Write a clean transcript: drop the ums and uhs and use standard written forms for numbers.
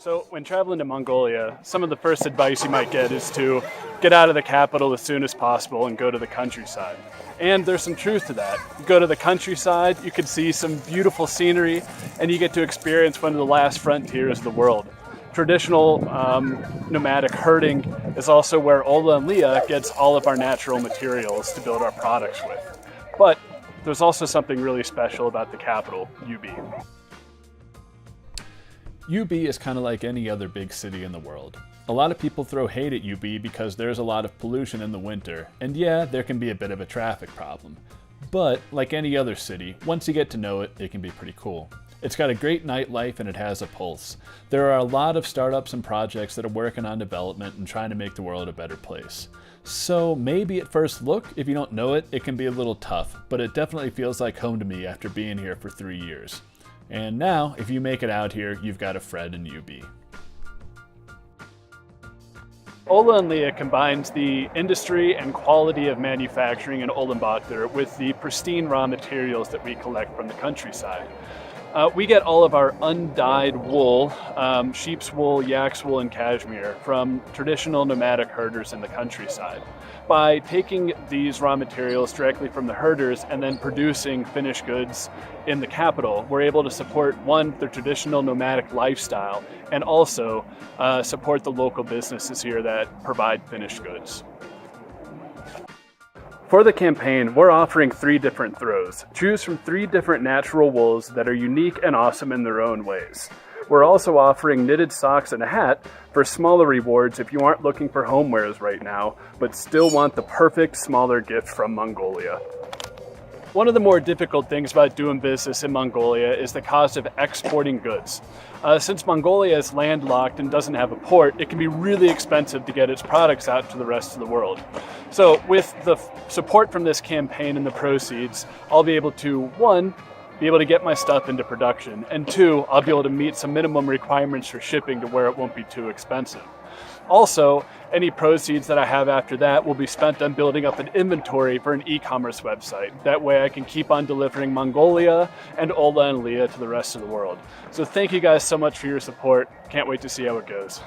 So when traveling to Mongolia, some of the first advice you might get is to get out of the capital as soon as possible and go to the countryside. And there's some truth to that. You go to the countryside, you can see some beautiful scenery, and you get to experience one of the last frontiers of the world. Traditional nomadic herding is also where ULA LIA gets all of our natural materials to build our products with. But there's also something really special about the capital, UB. UB is kind of like any other big city in the world. A lot of people throw hate at UB because there's a lot of pollution in the winter, and yeah, there can be a bit of a traffic problem. But like any other city, once you get to know it, it can be pretty cool. It's got a great nightlife and it has a pulse. There are a lot of startups and projects that are working on development and trying to make the world a better place. So maybe at first look, if you don't know it, it can be a little tough, but it definitely feels like home to me after being here for 3 years. And now, if you make it out here, you've got a friend in UB. ULA LIA combines the industry and quality of manufacturing in Ulaanbaatar with the pristine raw materials that we collect from the countryside. We get all of our undyed wool, sheep's wool, yak's wool, and cashmere from traditional nomadic herders in the countryside. By taking these raw materials directly from the herders and then producing finished goods in the capital, we're able to support, one, the traditional nomadic lifestyle, and also support the local businesses here that provide finished goods. For the campaign, we're offering 3 different throws. Choose from 3 different natural wools that are unique and awesome in their own ways. We're also offering knitted socks and a hat for smaller rewards if you aren't looking for homewares right now, but still want the perfect smaller gift from Mongolia. One of the more difficult things about doing business in Mongolia is the cost of exporting goods. Since Mongolia is landlocked and doesn't have a port, it can be really expensive to get its products out to the rest of the world. So with the support from this campaign and the proceeds, I'll be able to, 1, be able to get my stuff into production, and 2, I'll be able to meet some minimum requirements for shipping to where it won't be too expensive. Also, any proceeds that I have after that will be spent on building up an inventory for an e-commerce website. That way I can keep on delivering Mongolia and ULA LIA to the rest of the world. So thank you guys so much for your support. Can't wait to see how it goes.